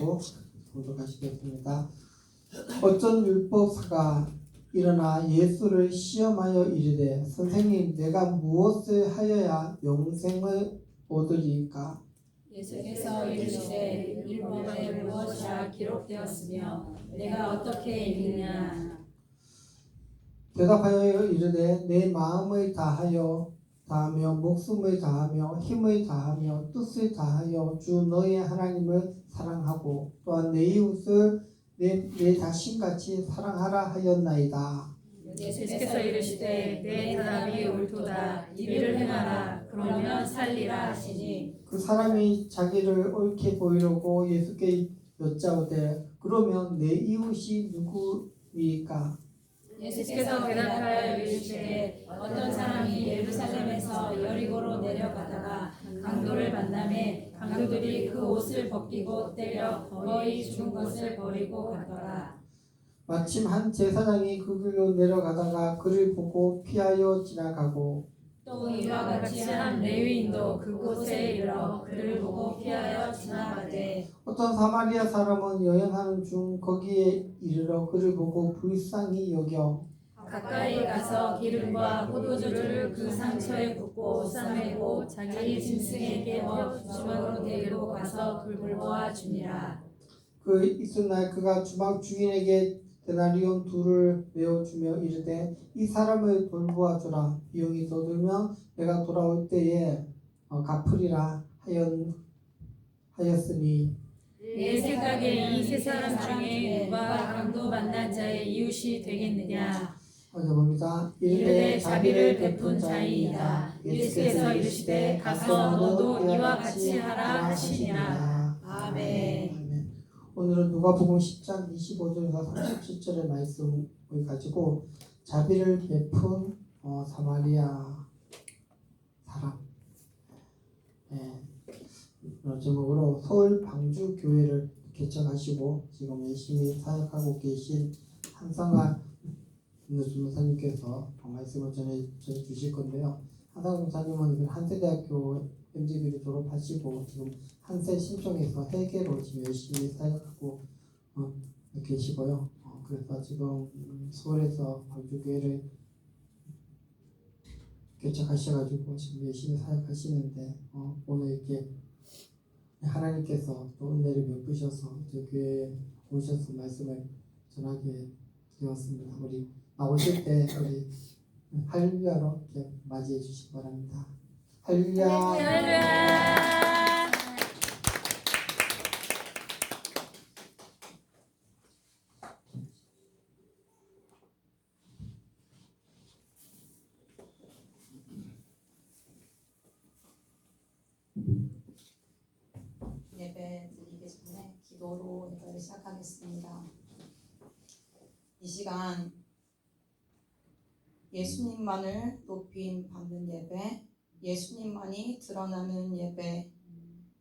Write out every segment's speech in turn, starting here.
가지고 공독하시겠습니다. 어떤 율법사가 일어나 예수를 시험하여 이르되 선생님 내가 무엇을 하여야 영생을 얻으리까? 예수께서 이르시되 율법에 무엇이라 기록되었으며 내가 어떻게 읽느냐? 대답하여 이르되 내 마음을 다하며 목숨을 다하며 힘을 다하며 뜻을 다하여 주 너의 하나님을 사랑하고 또한 내 이웃을 내 자신같이 사랑하라 하였나이다. 예수께서 이르시되 내 대답이 옳도다. 이를 행하라. 그러면 살리라 하시니 그 사람이 자기를 옳게 보이려고 예수께 여짜오되 그러면 내 이웃이 누구이까? 예수께서 대답하여 이르시되 어떤 사람이 예루살렘에서 여리고로 내려가다가 강도를 만나매 강도들이 그 옷을 벗기고 때려 거의 죽은 것을 버리고 갔더라. 마침 한 제사장이 그 길로 내려가다가 그를 보고 피하여 지나가고 또 이와 같이 한 레위인도 그곳에 이르러 그를 보고 피하여 지나가되 어떤 사마리아 사람은 여행하는 중 거기에 이르러 그를 보고 불쌍히 여겨 가까이 가서 기름과 포도주를 그 상처에 붓고 싸매고 자기 짐승에 깨워 주막으로 데리고 가서 불을 모아 주니라. 그 이튿날 그가 주막 주인에게 데나리온 2를 내어주며 이르되 이 사람을 돌보아 주라. 비용이 더 들면 내가 돌아올 때에 갚으리라 하였으니 내 생각에 이 세 사람 중에 누가 강도 만난 자의 이웃이 되겠느냐? 봅니다. 이르되 자비를 베푼 자이이다. 예수께서 이르시되 가서 너도 이와 같이 하라 하시니라. 아멘. 오늘은 누가복음 10장 25절에서 37절의 말씀을 가지고 자비를 베푼 사마리아 사람 제목으로 서울 방주 교회를 개척하시고 지금 열심히 사역하고 계신 한상아 전도사님께서 말씀을 전해 주실 건데요. 한상아 전도사님은 한세대학교 MGB를 졸업하시고 지금 한세 신청해서 회계로 지금 열심히 사역하고 계시고요. 그래서 지금 서울에서 방주교회를 개척하셔가지고 지금 열심히 사역하시는데 오늘 이렇게 하나님께서 또 은혜를 베푸셔서 저희 교회에 오셔서 말씀을 전하게 되었습니다. 우리 나오실 때 우리 할렐루야로 이렇게 맞이해 주시기 바랍니다. 할렐루야. 할렐루야. 예배 드리기 전에 기도로 예배를 시작하겠습니다. 이 시간 예수님만을 높임 받는 예배, 예수님만이 드러나는 예배,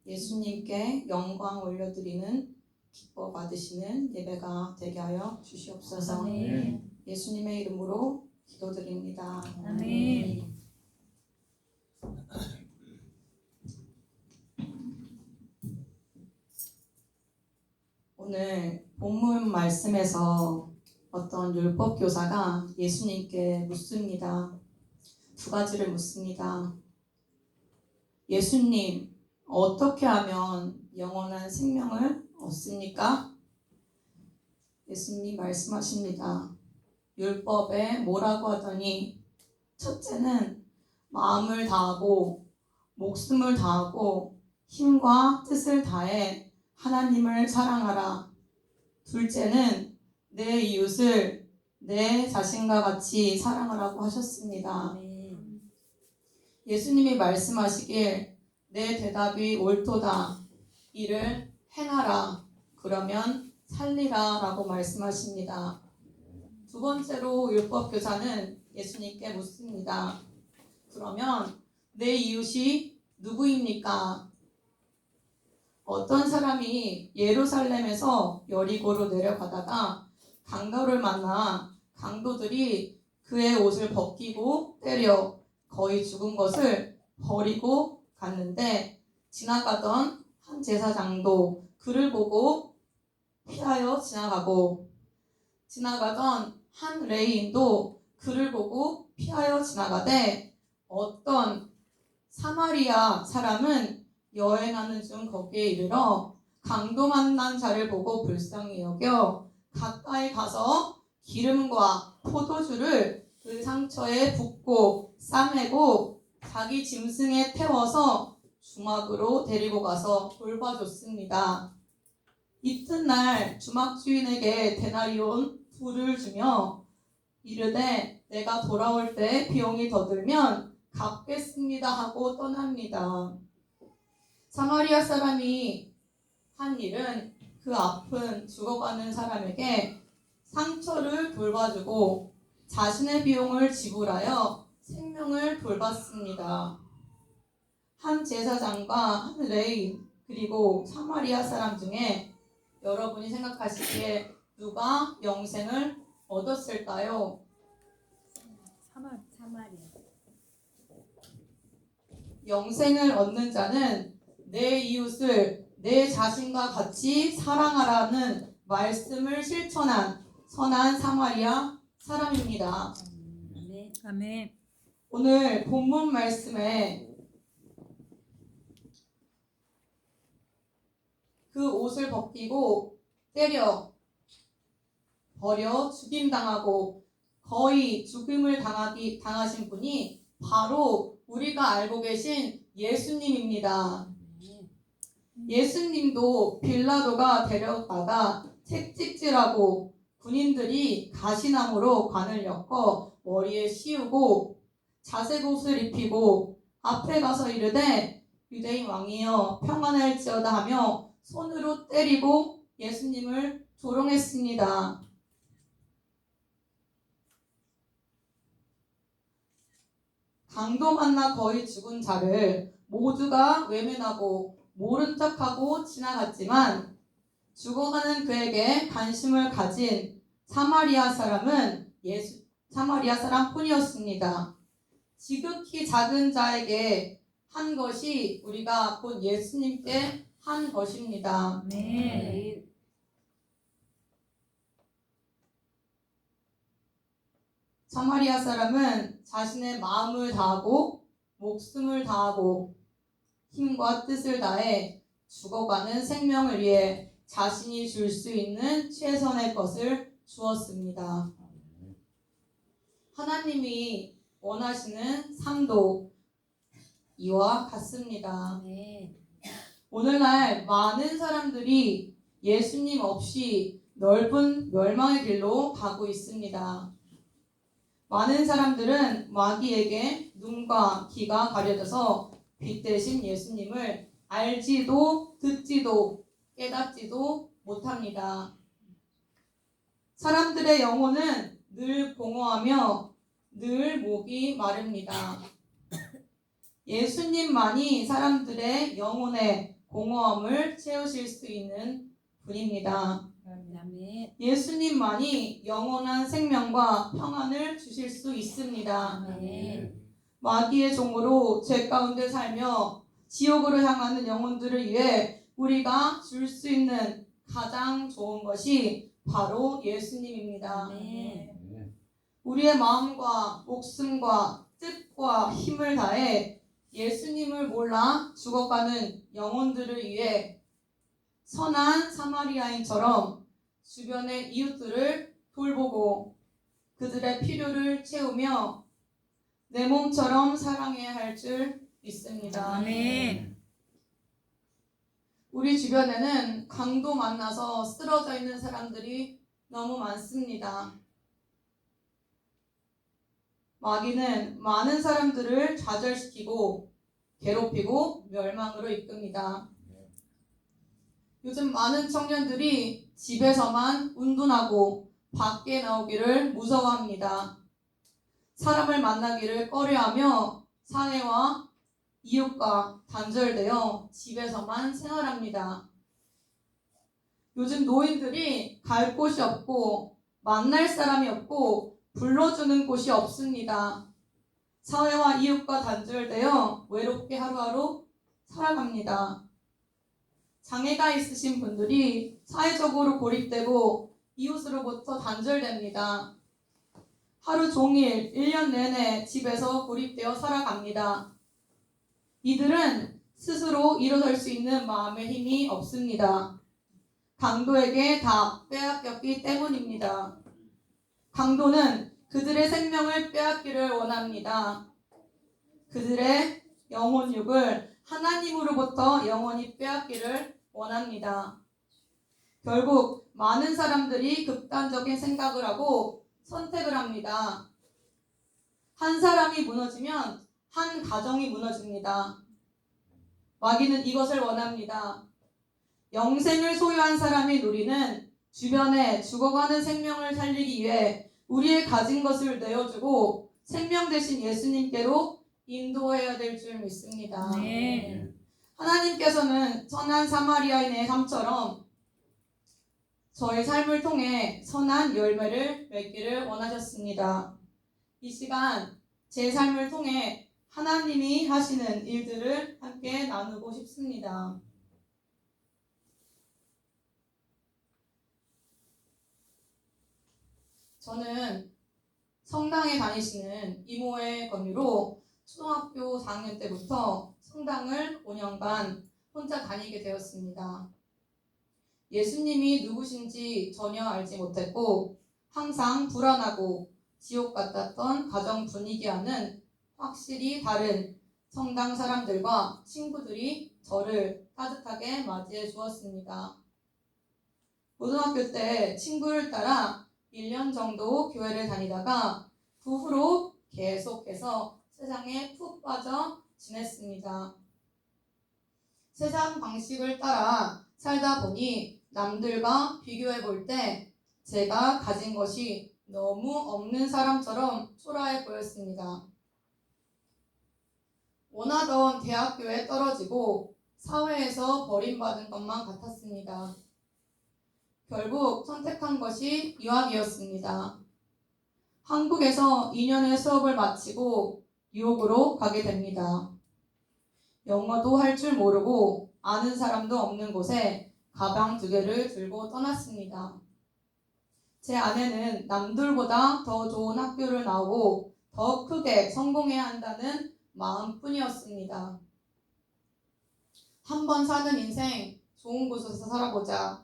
예수님께 영광 올려드리는 기뻐 받으시는 예배가 되게 하여 주시옵소서. 아멘. 예수님의 이름으로 기도드립니다. 아멘. 오늘 본문 말씀에서 어떤 율법 교사가 예수님께 묻습니다. 2가지를 묻습니다. 예수님, 어떻게 하면 영원한 생명을 얻습니까? 예수님이 말씀하십니다. 율법에 뭐라고 하더니 첫째는 마음을 다하고 목숨을 다하고 힘과 뜻을 다해 하나님을 사랑하라. 둘째는 내 이웃을 내 자신과 같이 사랑하라고 하셨습니다. 예수님이 말씀하시길 내 대답이 옳도다. 이를 행하라. 그러면 살리라 라고 말씀하십니다. 2번째로 율법교사는 예수님께 묻습니다. 그러면 내 이웃이 누구입니까? 어떤 사람이 예루살렘에서 여리고로 내려가다가 강도를 만나 강도들이 그의 옷을 벗기고 때려 거의 죽은 것을 버리고 갔는데 지나가던 한 제사장도 그를 보고 지나가던 한 레위인도 그를 보고 피하여 지나가되 어떤 사마리아 사람은 여행하는 중 거기에 이르러 강도 만난 자를 보고 불쌍히 여겨 가까이 가서 기름과 포도주를 그 상처에 붓고 싸매고 자기 짐승에 태워서 주막으로 데리고 가서 돌봐줬습니다. 이튿날 주막 주인에게 데나리온 불을 주며 이르되 내가 돌아올 때 비용이 더 들면 갚겠습니다 하고 떠납니다. 사마리아 사람이 한 일은 그 아픈 죽어가는 사람에게 상처를 돌봐주고 자신의 비용을 지불하여 생명을 돌봤습니다. 한 제사장과 한 레위인 그리고 사마리아 사람 중에 여러분이 생각하시기에 누가 영생을 얻었을까요? 사마리아. 영생을 얻는 자는 내 이웃을 내 자신과 같이 사랑하라는 말씀을 실천한 선한 사마리아 사람입니다. 아멘. 오늘 본문 말씀에 그 옷을 벗기고 때려 버려 죽임당하고 거의 죽음을 당하신 분이 바로 우리가 알고 계신 예수님입니다. 예수님도 빌라도가 데려다가 채찍질하고 군인들이 가시나무로 관을 엮어 머리에 씌우고 자색 옷을 입히고 앞에 가서 이르되 유대인 왕이여 평안할지어다 하며 손으로 때리고 예수님을 조롱했습니다. 강도 만나 거의 죽은 자를 모두가 외면하고 모른 척하고 지나갔지만 죽어가는 그에게 관심을 가진 사마리아 사람뿐이었습니다. 지극히 작은 자에게 한 것이 우리가 곧 예수님께 한 것입니다. 네. 사마리아 사람은 자신의 마음을 다하고 목숨을 다하고 힘과 뜻을 다해 죽어가는 생명을 위해 자신이 줄 수 있는 최선의 것을 주었습니다. 하나님이 원하시는 삶도 이와 같습니다. 네. 오늘날 많은 사람들이 예수님 없이 넓은 멸망의 길로 가고 있습니다. 많은 사람들은 마귀에게 눈과 귀가 가려져서 빛 대신 예수님을 알지도 듣지도 깨닫지도 못합니다. 사람들의 영혼은 늘 공허하며 늘 목이 마릅니다. 예수님만이 사람들의 영혼의 공허함을 채우실 수 있는 분입니다. 아멘. 예수님만이 영원한 생명과 평안을 주실 수 있습니다. 아멘. 마귀의 종으로 죄 가운데 살며 지옥으로 향하는 영혼들을 위해 우리가 줄 수 있는 가장 좋은 것이 바로 예수님입니다. 아멘. 우리의 마음과 목숨과 뜻과 힘을 다해 예수님을 몰라 죽어가는 영혼들을 위해 선한 사마리아인처럼 주변의 이웃들을 돌보고 그들의 필요를 채우며 내 몸처럼 사랑해야 할 줄 믿습니다. 아멘. 우리 주변에는 강도 만나서 쓰러져 있는 사람들이 너무 많습니다. 마귀는 많은 사람들을 좌절시키고 괴롭히고 멸망으로 이끕니다. 요즘 많은 청년들이 집에서만 운동하고 밖에 나오기를 무서워합니다. 사람을 만나기를 꺼려하며 사회와 이웃과 단절되어 집에서만 생활합니다. 요즘 노인들이 갈 곳이 없고 만날 사람이 없고 불러주는 곳이 없습니다. 사회와 이웃과 단절되어 외롭게 하루하루 살아갑니다. 장애가 있으신 분들이 사회적으로 고립되고 이웃으로부터 단절됩니다. 하루 종일 1년 내내 집에서 고립되어 살아갑니다. 이들은 스스로 일어설 수 있는 마음의 힘이 없습니다. 강도에게 다 빼앗겼기 때문입니다. 강도는 그들의 생명을 빼앗기를 원합니다. 그들의 영혼육을 하나님으로부터 영원히 빼앗기를 원합니다. 결국 많은 사람들이 극단적인 생각을 하고 선택을 합니다. 한 사람이 무너지면 한 가정이 무너집니다. 마귀는 이것을 원합니다. 영생을 소유한 사람이 누리는 주변에 죽어가는 생명을 살리기 위해 우리의 가진 것을 내어주고 생명 대신 예수님께로 인도해야 될 줄 믿습니다. 네. 하나님께서는 선한 사마리아인의 삶처럼 저의 삶을 통해 선한 열매를 맺기를 원하셨습니다. 이 시간 제 삶을 통해 하나님이 하시는 일들을 함께 나누고 싶습니다. 저는 성당에 다니시는 이모의 권유로 초등학교 4학년 때부터 성당을 5년간 혼자 다니게 되었습니다. 예수님이 누구신지 전혀 알지 못했고 항상 불안하고 지옥 같았던 가정 분위기와는 확실히 다른 성당 사람들과 친구들이 저를 따뜻하게 맞이해 주었습니다. 고등학교 때 친구를 따라 1년 정도 교회를 다니다가 그 후로 계속해서 세상에 푹 빠져 지냈습니다. 세상 방식을 따라 살다 보니 남들과 비교해 볼 때 제가 가진 것이 너무 없는 사람처럼 초라해 보였습니다. 원하던 대학교에 떨어지고 사회에서 버림받은 것만 같았습니다. 결국 선택한 것이 유학이었습니다. 한국에서 2년의 수업을 마치고 뉴욕으로 가게 됩니다. 영어도 할 줄 모르고 아는 사람도 없는 곳에 가방 2개를 들고 떠났습니다. 제 아내는 남들보다 더 좋은 학교를 나오고 더 크게 성공해야 한다는 마음뿐이었습니다. 한 번 사는 인생 좋은 곳에서 살아보자.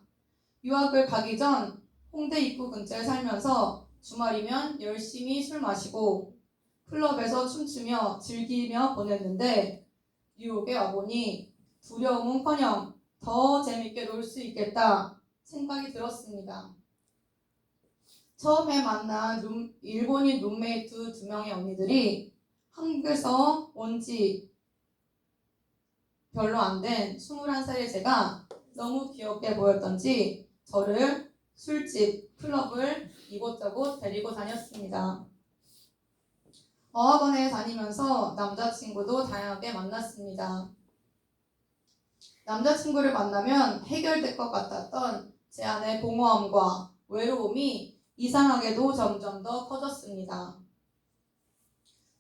유학을 가기 전 홍대 입구 근처에 살면서 주말이면 열심히 술 마시고 클럽에서 춤추며 즐기며 보냈는데 뉴욕에 와보니 두려움은커녕 더 재밌게 놀 수 있겠다 생각이 들었습니다. 처음에 만난 일본인 룸메이트 2명의 언니들이 한국에서 온 지 별로 안 된 21살의 제가 너무 귀엽게 보였던지 저를 술집, 클럽을 이곳저곳 데리고 다녔습니다. 어학원에 다니면서 남자친구도 다양하게 만났습니다. 남자친구를 만나면 해결될 것 같았던 제 안의 공허함과 외로움이 이상하게도 점점 더 커졌습니다.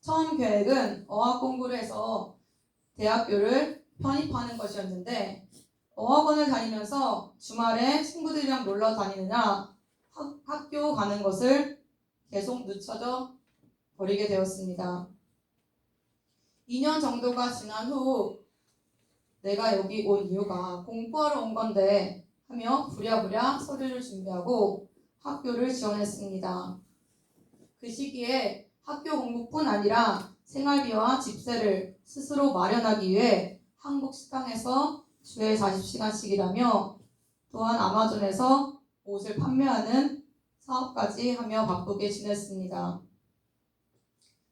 처음 계획은 어학 공부를 해서 대학교를 편입하는 것이었는데 어학원을 다니면서 주말에 친구들이랑 놀러 다니느냐 학교 가는 것을 계속 늦춰져 버리게 되었습니다. 2년 정도가 지난 후 내가 여기 온 이유가 공부하러 온 건데 하며 부랴부랴 서류를 준비하고 학교를 지원했습니다. 그 시기에 학교 공부뿐 아니라 생활비와 집세를 스스로 마련하기 위해 한국 식당에서 주에 40시간씩 일하며 또한 아마존에서 옷을 판매하는 사업까지 하며 바쁘게 지냈습니다.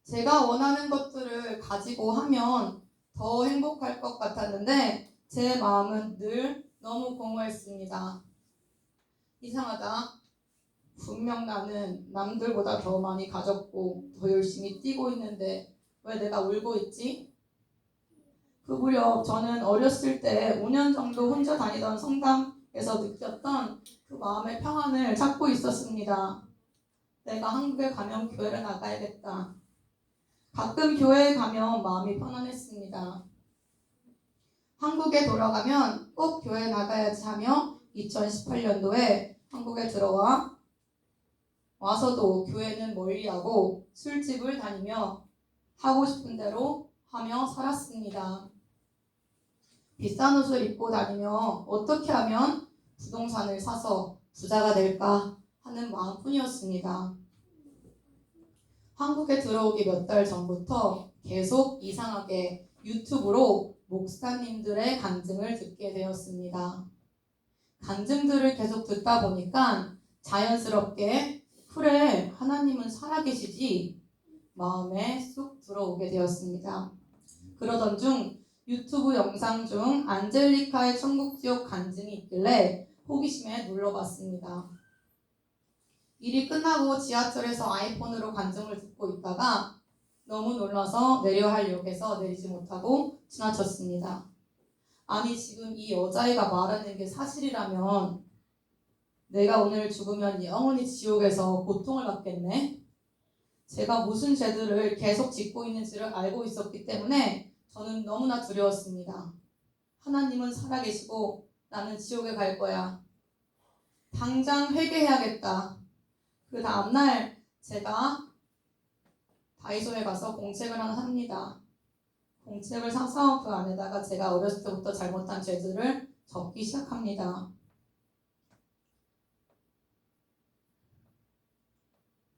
제가 원하는 것들을 가지고 하면 더 행복할 것 같았는데 제 마음은 늘 너무 공허했습니다. 이상하다. 분명 나는 남들보다 더 많이 가졌고 더 열심히 뛰고 있는데 왜 내가 울고 있지? 그 무렵 저는 어렸을 때 5년 정도 혼자 다니던 성당에서 느꼈던 그 마음의 평안을 찾고 있었습니다. 내가 한국에 가면 교회를 나가야겠다. 가끔 교회에 가면 마음이 편안했습니다. 한국에 돌아가면 꼭 교회 나가야지 하며 2018년도에 한국에 와서도 교회는 멀리하고 술집을 다니며 하고 싶은 대로 하며 살았습니다. 비싼 옷을 입고 다니며 어떻게 하면 부동산을 사서 부자가 될까 하는 마음뿐이었습니다. 한국에 들어오기 몇 달 전부터 계속 이상하게 유튜브로 목사님들의 간증을 듣게 되었습니다. 간증들을 계속 듣다 보니까 자연스럽게 그래, 하나님은 살아계시지 마음에 쑥 들어오게 되었습니다. 그러던 중 유튜브 영상 중 안젤리카의 천국지옥 간증이 있길래 호기심에 눌러봤습니다. 일이 끝나고 지하철에서 아이폰으로 간증을 듣고 있다가 너무 놀라서 내려야 할 역에서 내리지 못하고 지나쳤습니다. 아니 지금 이 여자애가 말하는 게 사실이라면 내가 오늘 죽으면 영원히 지옥에서 고통을 받겠네? 제가 무슨 죄들을 계속 짓고 있는지를 알고 있었기 때문에 저는 너무나 두려웠습니다. 하나님은 살아계시고 나는 지옥에 갈 거야. 당장 회개해야겠다. 그 다음날 제가 다이소에 가서 공책을 하나 삽니다. 공책을 사서 그 안에다가 제가 어렸을 때부터 잘못한 죄들을 적기 시작합니다.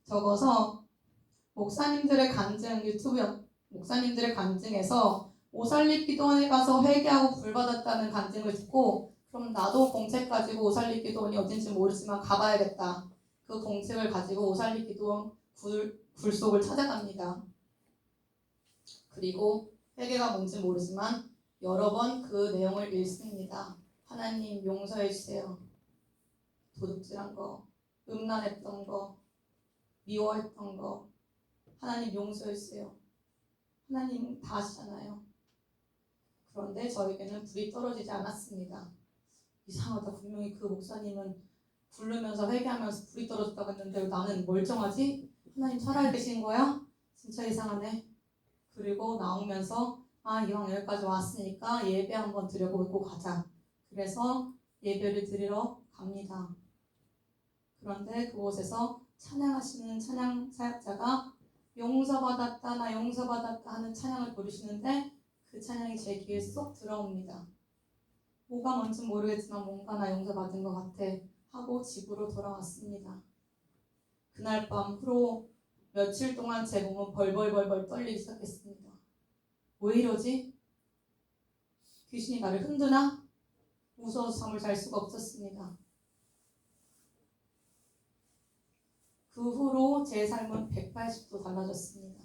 적어서 목사님들의 간증, 목사님들의 간증에서 오살리 기도원에 가서 회개하고 불받았다는 간증을 듣고 그럼 나도 공책 가지고 오살리 기도원이 어딘지 모르지만 가봐야겠다. 그 공책을 가지고 오살리 기도원 굴속을 찾아갑니다. 그리고 회개가 뭔지 모르지만 여러 번 그 내용을 읽습니다. 하나님 용서해 주세요. 도둑질한 거, 음란했던 거, 미워했던 거 하나님 용서해 주세요. 하나님 다 아시잖아요. 그런데 저에게는 불이 떨어지지 않았습니다. 이상하다. 분명히 그 목사님은 부르면서 회개하면서 불이 떨어졌다고 했는데 나는 멀쩡하지? 하나님 살아계신 거야? 진짜 이상하네. 그리고 나오면서 이왕 여기까지 왔으니까 예배 한번 드려보고 가자. 그래서 예배를 드리러 갑니다. 그런데 그곳에서 찬양하시는 찬양 사역자가 용서받았다 나 용서받았다 하는 찬양을 부르시는데 그 찬양이 제 귀에 쏙 들어옵니다. 뭐가 뭔지 모르겠지만 뭔가 나 용서받은 것 같아 하고 집으로 돌아왔습니다. 그날 밤 후로 며칠 동안 제 몸은 벌벌벌벌 떨리기 시작했습니다. 왜 이러지? 귀신이 나를 흔드나? 무서워서 잠을 잘 수가 없었습니다. 그 후로 제 삶은 180도 달라졌습니다.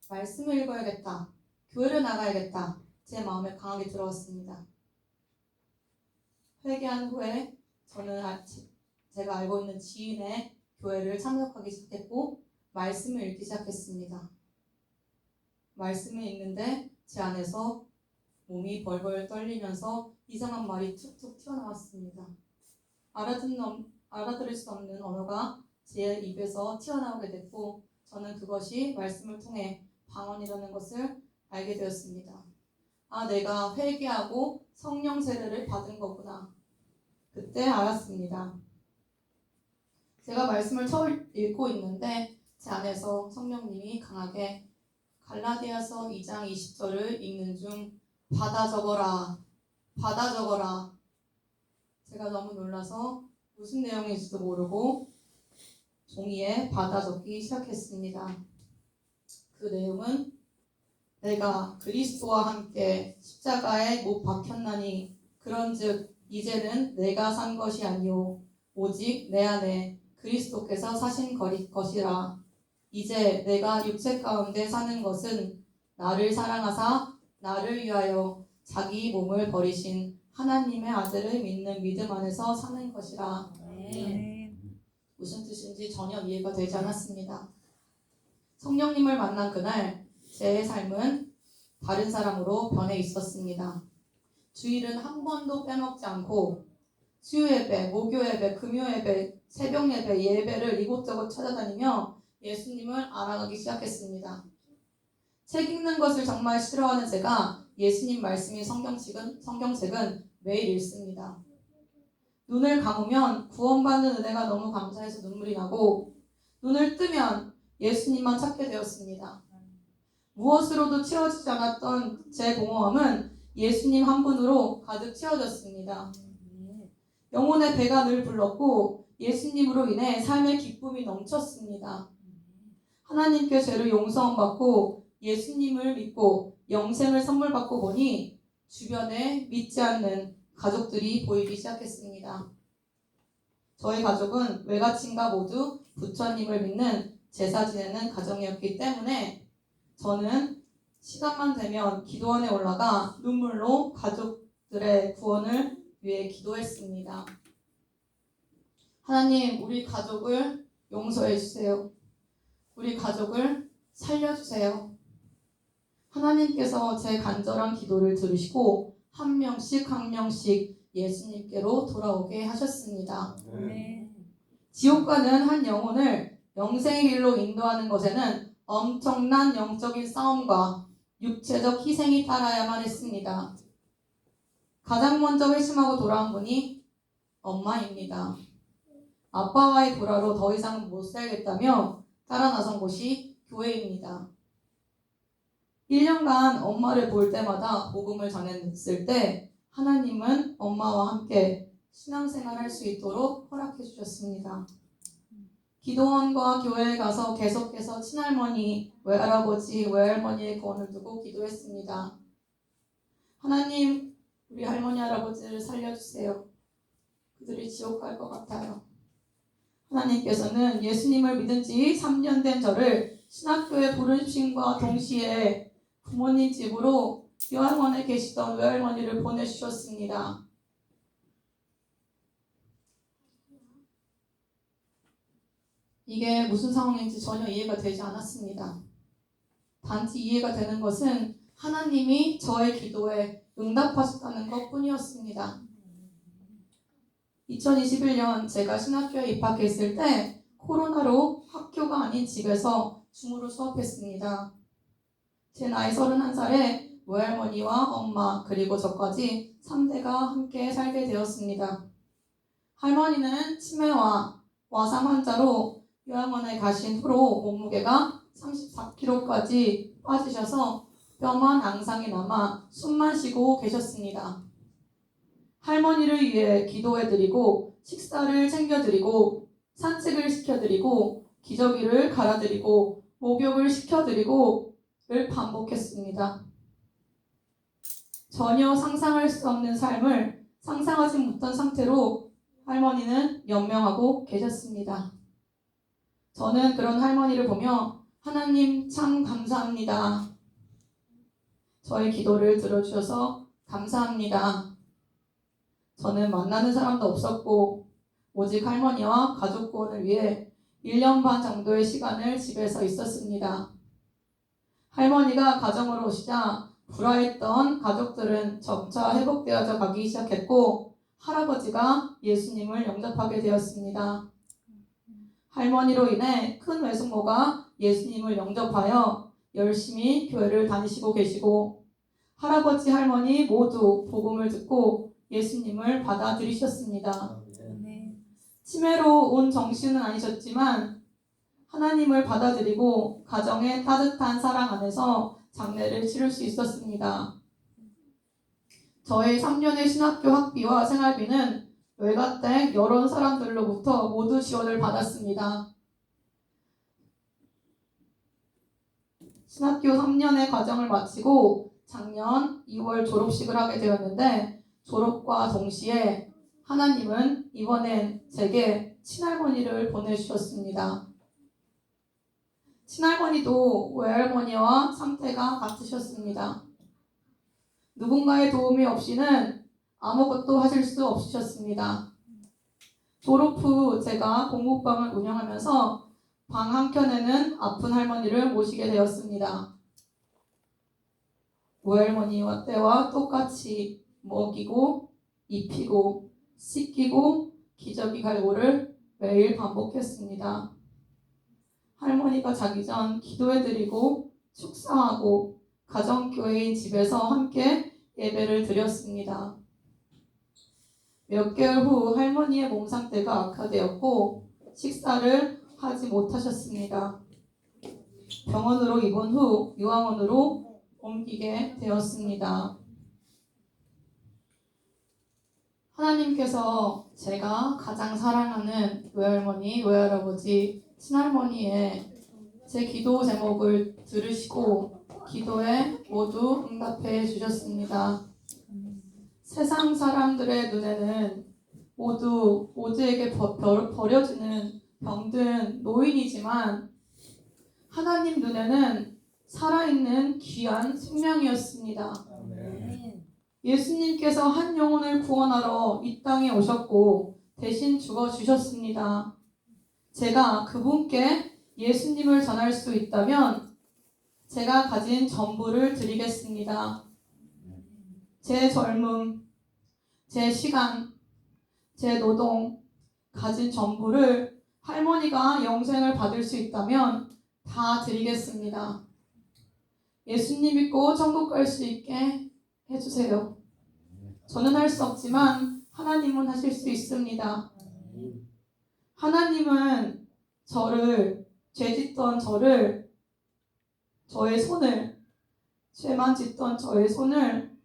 말씀을 읽어야겠다. 교회를 나가야겠다. 제 마음에 강하게 들어왔습니다. 회개한 후에 저는 제가 알고 있는 지인의 교회를 참석하기 시작했고 말씀을 읽기 시작했습니다. 말씀을 읽는데 제 안에서 몸이 벌벌 떨리면서 이상한 말이 툭툭 튀어나왔습니다. 알아들을 수 없는 언어가 제 입에서 튀어나오게 됐고 저는 그것이 말씀을 통해 방언이라는 것을 알게 되었습니다. 내가 회개하고 성령 세례를 받은 거구나. 그때 알았습니다. 제가 말씀을 처음 읽고 있는데 제 안에서 성령님이 강하게 갈라디아서 2장 20절을 읽는 중 받아 적어라. 받아 적어라. 제가 너무 놀라서 무슨 내용인지도 모르고 종이에 받아 적기 시작했습니다. 그 내용은 내가 그리스도와 함께 십자가에 못 박혔나니 그런즉 이제는 내가 산 것이 아니오 오직 내 안에 그리스도께서 사신 것이라. 이제 내가 육체 가운데 사는 것은 나를 사랑하사 나를 위하여 자기 몸을 버리신 하나님의 아들을 믿는 믿음 안에서 사는 것이라. 무슨 뜻인지 전혀 이해가 되지 않았습니다. 성령님을 만난 그날 제 삶은 다른 사람으로 변해 있었습니다. 주일은 한 번도 빼먹지 않고 수요 예배, 목요 예배, 금요 예배, 새벽 예배, 예배를 이곳저곳 찾아다니며 예수님을 알아가기 시작했습니다. 책 읽는 것을 정말 싫어하는 제가 예수님 말씀인 성경책은 매일 읽습니다. 눈을 감으면 구원받는 은혜가 너무 감사해서 눈물이 나고 눈을 뜨면 예수님만 찾게 되었습니다. 무엇으로도 채워지지 않았던 제 공허함은 예수님 한 분으로 가득 채워졌습니다. 영혼의 배가 늘 불렀고 예수님으로 인해 삶의 기쁨이 넘쳤습니다. 하나님께 죄를 용서함 받고 예수님을 믿고 영생을 선물 받고 보니 주변에 믿지 않는 가족들이 보이기 시작했습니다. 저희 가족은 외가친가 모두 부처님을 믿는 제사 지내는 가정이었기 때문에 저는 시간만 되면 기도원에 올라가 눈물로 가족들의 구원을 위해 기도했습니다. 하나님, 우리 가족을 용서해 주세요. 우리 가족을 살려주세요. 하나님께서 제 간절한 기도를 들으시고 한 명씩 한 명씩 예수님께로 돌아오게 하셨습니다. 지옥 가는 한 영혼을 영생의 길로 인도하는 것에는 엄청난 영적인 싸움과 육체적 희생이 따라야만 했습니다. 가장 먼저 회심하고 돌아온 분이 엄마입니다. 아빠와의 불화로 더 이상 못 살겠다며 따라 나선 곳이 교회입니다. 1년간 엄마를 볼 때마다 복음을 전했을 때 하나님은 엄마와 함께 신앙생활 할 수 있도록 허락해 주셨습니다. 기도원과 교회에 가서 계속해서 친할머니, 외할아버지, 외할머니의 구원을 두고 기도했습니다. 하나님, 우리 할머니, 할아버지를 살려주세요. 그들이 지옥 갈 것 같아요. 하나님께서는 예수님을 믿은 지 3년 된 저를 신학교에 부르심과 동시에 부모님 집으로 요양원에 계시던 외할머니를 보내주셨습니다. 이게 무슨 상황인지 전혀 이해가 되지 않았습니다. 단지 이해가 되는 것은 하나님이 저의 기도에 응답하셨다는 것뿐이었습니다. 2021년 제가 신학교에 입학했을 때 코로나로 학교가 아닌 집에서 줌으로 수업했습니다. 제 나이 31살에 외할머니와 엄마 그리고 저까지 3대가 함께 살게 되었습니다. 할머니는 치매와 와상 환자로 요양원에 가신 후로 몸무게가 34kg까지 빠지셔서 뼈만 앙상이 남아 숨만 쉬고 계셨습니다. 할머니를 위해 기도해드리고 식사를 챙겨드리고 산책을 시켜드리고 기저귀를 갈아드리고 목욕을 시켜드리고를 반복했습니다. 전혀 상상할 수 없는 삶을 상상하지 못한 상태로 할머니는 연명하고 계셨습니다. 저는 그런 할머니를 보며 하나님 참 감사합니다. 저의 기도를 들어주셔서 감사합니다. 저는 만나는 사람도 없었고 오직 할머니와 가족 구원을 위해 1년 반 정도의 시간을 집에서 있었습니다. 할머니가 가정으로 오시자 불화했던 가족들은 점차 회복되어져 가기 시작했고 할아버지가 예수님을 영접하게 되었습니다. 할머니로 인해 큰 외숙모가 예수님을 영접하여 열심히 교회를 다니시고 계시고 할아버지 할머니 모두 복음을 듣고 예수님을 받아들이셨습니다. 치매로 온 정신은 아니셨지만 하나님을 받아들이고 가정의 따뜻한 사랑 안에서 장례를 치를 수 있었습니다. 저의 3년의 신학교 학비와 생활비는 외가댁 여러 사람들로부터 모두 지원을 받았습니다. 신학교 3년의 과정을 마치고 작년 2월 졸업식을 하게 되었는데 졸업과 동시에 하나님은 이번엔 제게 친할머니를 보내주셨습니다. 친할머니도 외할머니와 상태가 같으셨습니다. 누군가의 도움이 없이는 아무것도 하실 수 없으셨습니다. 졸업 후 제가 공부방을 운영하면서 방 한켠에는 아픈 할머니를 모시게 되었습니다. 외할머니와 때와 똑같이 먹이고 입히고 씻기고 기저귀 갈고를 매일 반복했습니다. 할머니가 자기 전 기도해드리고 축사하고 가정교회인 집에서 함께 예배를 드렸습니다. 몇 개월 후 할머니의 몸 상태가 악화되었고 식사를 하지 못하셨습니다. 병원으로 입원 후 요양원으로 옮기게 되었습니다. 하나님께서 제가 가장 사랑하는 외할머니, 외할아버지, 친할머니의 제 기도 제목을 들으시고 기도에 모두 응답해 주셨습니다. 세상 사람들의 눈에는 모두에게 버려지는 병든 노인이지만 하나님 눈에는 살아있는 귀한 생명이었습니다. 예수님께서 한 영혼을 구원하러 이 땅에 오셨고 대신 죽어주셨습니다. 제가 그분께 예수님을 전할 수 있다면 제가 가진 전부를 드리겠습니다. 제 젊음, 제 시간, 제 노동, 가진 전부를 할머니가 영생을 받을 수 있다면 다 드리겠습니다. 예수님 믿고 천국 갈 수 있게 해주세요. 저는 할 수 없지만 하나님은 하실 수 있습니다. 하나님은 죄 짓던 저의 손을, 죄만 짓던 저의 손을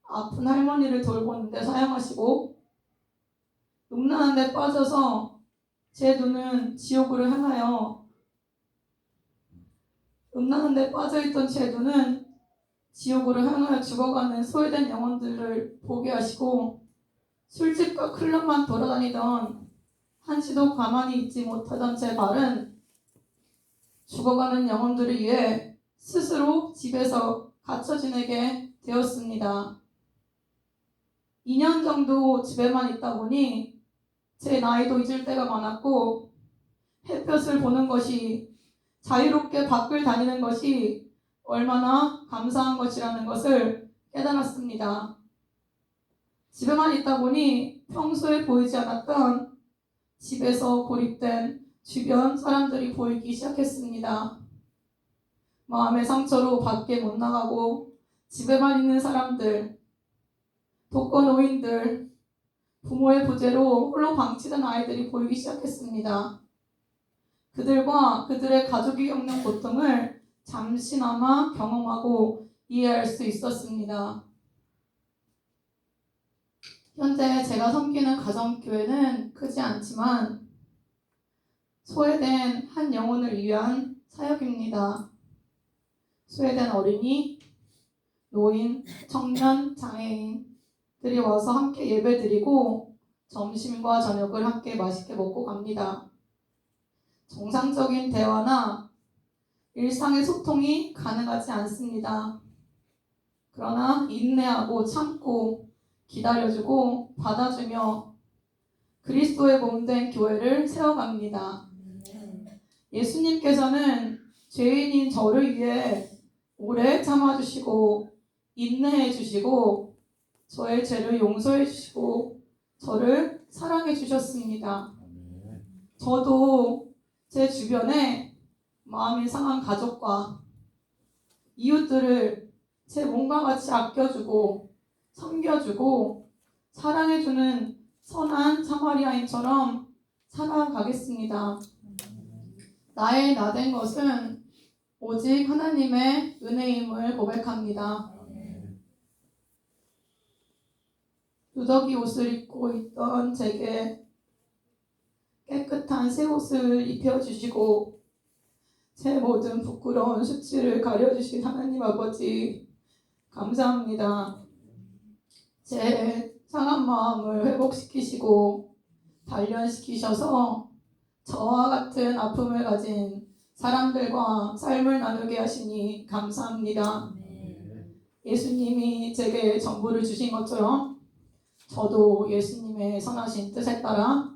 아픈 할머니를 돌보는 데 사용하시고 음란한 데 빠져서 제 눈은 지옥으로 향하여 음란한 데 빠져있던 제 눈은 지옥으로 향하여 죽어가는 소외된 영혼들을 보게 하시고 술집과 클럽만 돌아다니던 한시도 가만히 있지 못하던 제 발은 죽어가는 영혼들을 위해 스스로 집에서 갇혀 지내게 되었습니다. 2년 정도 집에만 있다 보니 제 나이도 잊을 때가 많았고 햇볕을 보는 것이, 자유롭게 밖을 다니는 것이 얼마나 감사한 것이라는 것을 깨달았습니다. 집에만 있다 보니 평소에 보이지 않았던 집에서 고립된 주변 사람들이 보이기 시작했습니다. 마음의 상처로 밖에 못 나가고 집에만 있는 사람들, 독거노인들, 부모의 부재로 홀로 방치된 아이들이 보이기 시작했습니다. 그들과 그들의 가족이 겪는 고통을 잠시나마 경험하고 이해할 수 있었습니다. 현재 제가 섬기는 가정교회는 크지 않지만 소외된 한 영혼을 위한 사역입니다. 소외된 어린이, 노인, 청년, 장애인들이 와서 함께 예배드리고 점심과 저녁을 함께 맛있게 먹고 갑니다. 정상적인 대화나 일상의 소통이 가능하지 않습니다. 그러나 인내하고 참고 기다려주고 받아주며 그리스도의 몸된 교회를 세워갑니다. 예수님께서는 죄인인 저를 위해 오래 참아주시고 인내해주시고 저의 죄를 용서해주시고 저를 사랑해주셨습니다. 저도 제 주변에 마음이 상한 가족과 이웃들을 제 몸과 같이 아껴주고 섬겨주고 사랑해주는 선한 사마리아인처럼 살아가겠습니다. 나의 나된 것은 오직 하나님의 은혜임을 고백합니다. 누더기 옷을 입고 있던 제게 깨끗한 새 옷을 입혀주시고 제 모든 부끄러운 수치를 가려주신 하나님 아버지 감사합니다. 제 상한 마음을 회복시키시고 단련시키셔서 저와 같은 아픔을 가진 사람들과 삶을 나누게 하시니 감사합니다. 예수님이 제게 전부를 주신 것처럼 저도 예수님의 선하신 뜻에 따라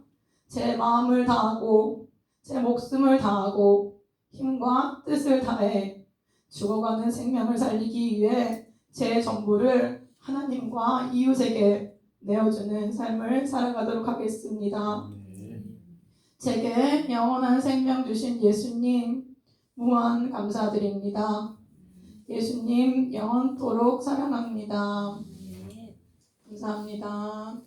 제 마음을 다하고 제 목숨을 다하고 힘과 뜻을 다해 죽어가는 생명을 살리기 위해 제 전부를 하나님과 이웃에게 내어주는 삶을 살아가도록 하겠습니다. 제게 영원한 생명 주신 예수님 무한 감사드립니다. 예수님 영원토록 사랑합니다. 네. 감사합니다.